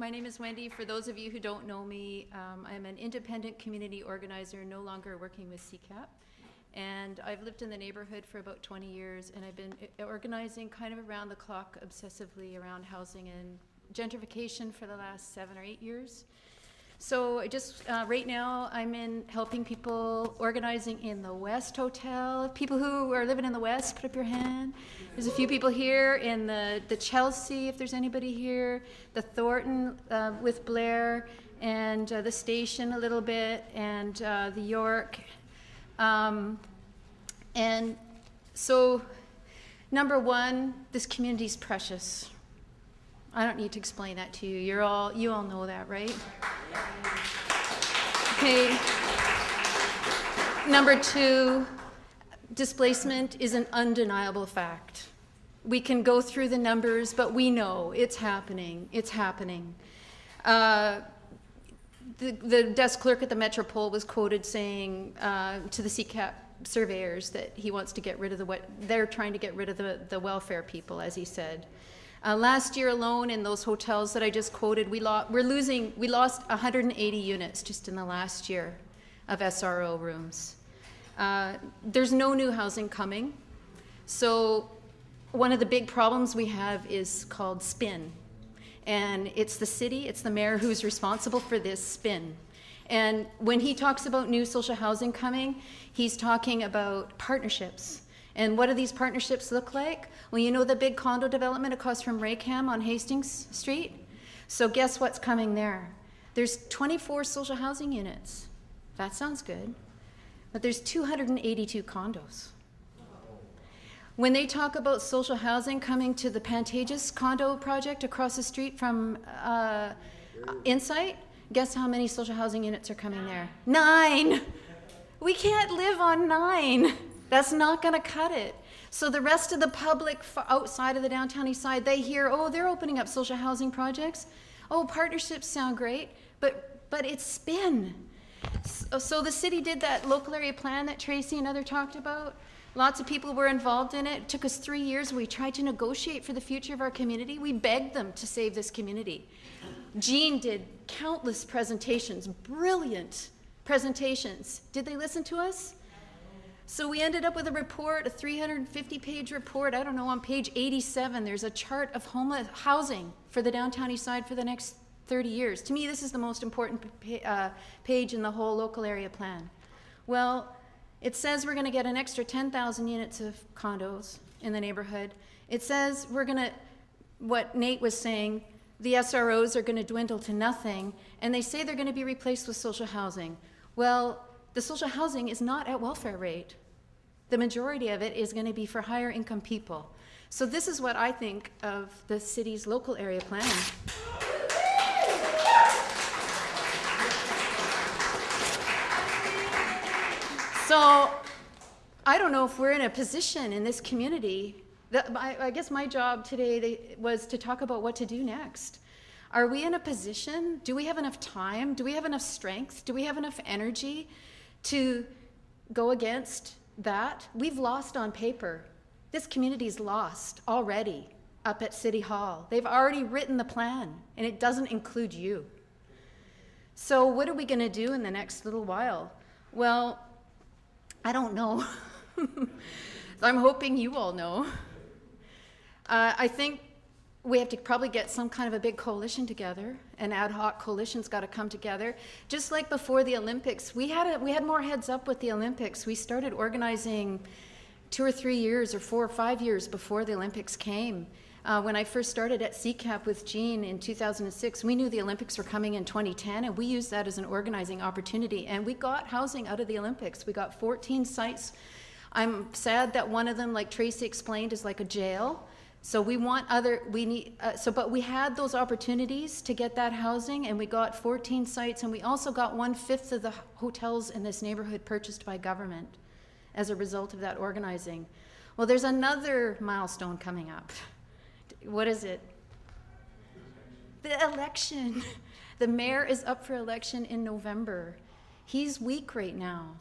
my name is Wendy. For those of you who don't know me, I'm an independent community organizer, no longer working with CCAP. And I've lived in the neighborhood for about 20 years, and I've been organizing kind of around the clock, obsessively around housing and gentrification for the last 7 or 8 years. So I just, right now, I'm in helping people organizing in the West Hotel. People who are living in the West, put up your hand. There's a few people here in the Chelsea, if there's anybody here, the Thornton with Blair, and the Station a little bit, and the York. And so, number one, this community is precious. I don't need to explain that to you. You all know that, right? Okay. Number two, displacement is an undeniable fact. We can go through the numbers, but we know it's happening. It's happening. The desk clerk at the Metropole was quoted saying to the CCAP surveyors that he wants to get rid of they're trying to get rid of the welfare people, as he said. Last year alone, in those hotels that I just quoted, we lost 180 units just in the last year of SRO rooms. There's no new housing coming. So one of the big problems we have is called spin. And it's the city, it's the mayor who's responsible for this spin. And when he talks about new social housing coming, he's talking about partnerships. And what do these partnerships look like? Well, you know the big condo development across from Raycam on Hastings Street? So guess what's coming there? There's 24 social housing units. That sounds good. But there's 282 condos. When they talk about social housing coming to the Pantages condo project across the street from Insight, guess how many social housing units are coming there? 9! We can't live on 9. That's not going to cut it. So the rest of the public outside of the downtown east side, they hear, oh, they're opening up social housing projects. Oh, partnerships sound great, but it's spin. So the city did that local area plan that Tracy and others talked about. Lots of people were involved in it. It took us 3 years. We tried to negotiate for the future of our community. We begged them to save this community. Jean did countless presentations, brilliant presentations. Did they listen to us? So we ended up with a report, a 350-page report. I don't know, on page 87, there's a chart of homeless housing for the downtown east side for the next 30 years. To me, this is the most important page in the whole local area plan. Well, it says we're going to get an extra 10,000 units of condos in the neighborhood. It says we're going to, what Nate was saying, the SROs are going to dwindle to nothing, and they say they're going to be replaced with social housing. Well, the social housing is not at welfare rate. The majority of it is going to be for higher income people. So this is what I think of the city's local area plan. So I don't know if we're in a position in this community. I guess my job today was to talk about what to do next. Are we in a position? Do we have enough time? Do we have enough strength? Do we have enough energy to go against that? We've lost on paper. This community's lost already up at City Hall. They've already written the plan, and it doesn't include you. So what are we going to do in the next little while? Well, I don't know. I'm hoping you all know. I think we have to probably get some kind of a big coalition together. An ad hoc coalition's got to come together. Just like before the Olympics, we had more heads up with the Olympics. We started organizing 2 or 3 years or 4 or 5 years before the Olympics came. When I first started at CCAP with Jean in 2006, we knew the Olympics were coming in 2010, and we used that as an organizing opportunity. And we got housing out of the Olympics. We got 14 sites. I'm sad that one of them, like Tracy explained, is like a jail. So but we had those opportunities to get that housing, and we got 14 sites, and we also got 1/5 of the hotels in this neighborhood purchased by government as a result of that organizing. Well, there's another milestone coming up. What is it? The election. The mayor is up for election in November. He's weak right now.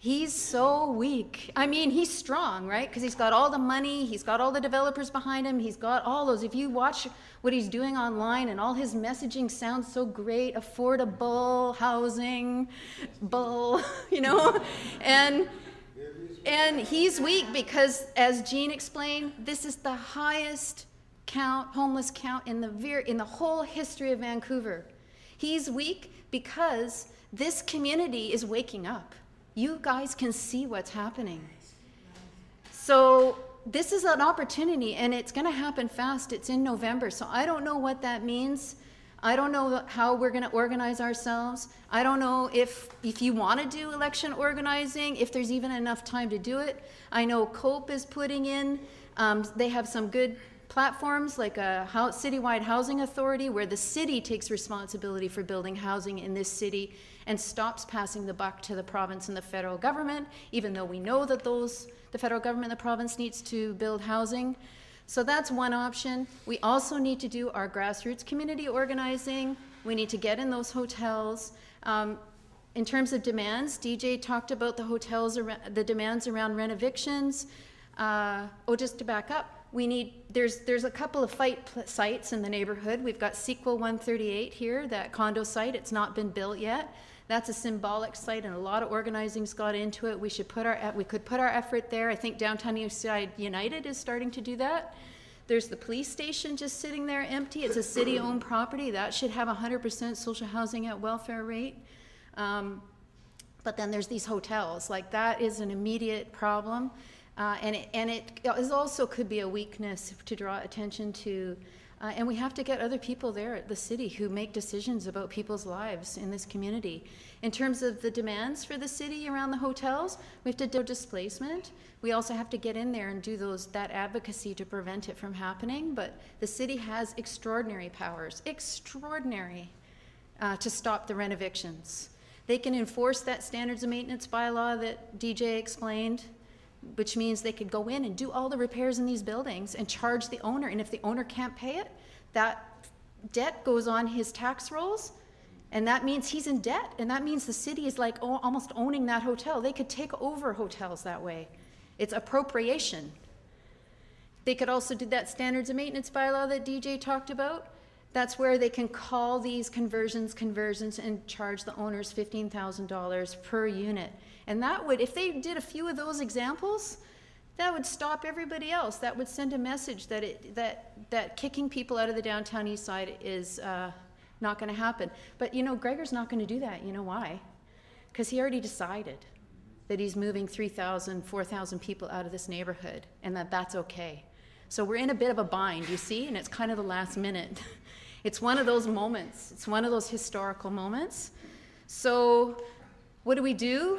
He's so weak. I mean, he's strong, right? Because he's got all the money, he's got all the developers behind him, he's got all those. If you watch what he's doing online, and all his messaging sounds so great, affordable housing, bull, you know? And he's weak because, as Jean explained, this is the highest homeless count in the whole history of Vancouver. He's weak because this community is waking up. You guys can see what's happening. So this is an opportunity, and it's going to happen fast. It's in November, so I don't know what that means. I don't know how we're going to organize ourselves. I don't know if you want to do election organizing, if there's even enough time to do it. I know COPE is putting in, they have some good platforms like a citywide housing authority where the city takes responsibility for building housing in this city and stops passing the buck to the province and the federal government, even though we know that the federal government and the province needs to build housing. So that's one option. We also need to do our grassroots community organizing. We need to get in those hotels. In terms of demands, DJ talked about the hotels, the demands around renovictions. Just to back up, there's a couple of sites in the neighborhood. We've got Sequel 138 here, that condo site. It's not been built yet. That's a symbolic site, and a lot of organizing's got into it. We could put our effort there. I think Downtown Eastside United is starting to do that. There's the police station just sitting there empty. It's a city-owned property. That should have 100% social housing at welfare rate. But then there's these hotels. Like, that is an immediate problem. And it is also could be a weakness to draw attention to. And we have to get other people there at the city who make decisions about people's lives in this community. In terms of the demands for the city around the hotels, we have to do displacement. We also have to get in there and do that advocacy to prevent it from happening. But the city has extraordinary powers, to stop the renovictions. They can enforce that standards of maintenance bylaw that DJ explained, which means they could go in and do all the repairs in these buildings and charge the owner. And if the owner can't pay it, that debt goes on his tax rolls, and that means he's in debt. And that means the city is like almost owning that hotel. They could take over hotels that way. It's appropriation. They could also do that standards of maintenance bylaw that DJ talked about. That's where they can call these conversions, and charge the owners $15,000 per unit. And that would, if they did a few of those examples, that would stop everybody else. That would send a message that kicking people out of the downtown east side is not going to happen. But Gregor's not going to do that. You know why? Because he already decided that he's moving 3,000, 4,000 people out of this neighborhood, and that's okay. So we're in a bit of a bind, you see, and it's kind of the last minute. It's one of those moments. It's one of those historical moments. So what do?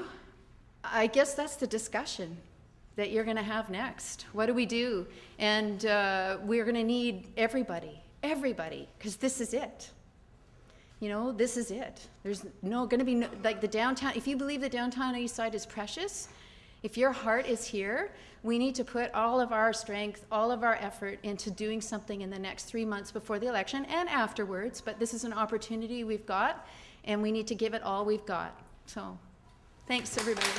I guess that's the discussion that you're going to have next. What do we do? And we're going to need everybody, because this is it. This is it. There's going to be like the downtown. If you believe the downtown east side is precious, if your heart is here, we need to put all of our strength, all of our effort into doing something in the next 3 months before the election and afterwards. But this is an opportunity we've got, and we need to give it all we've got. So thanks, everybody.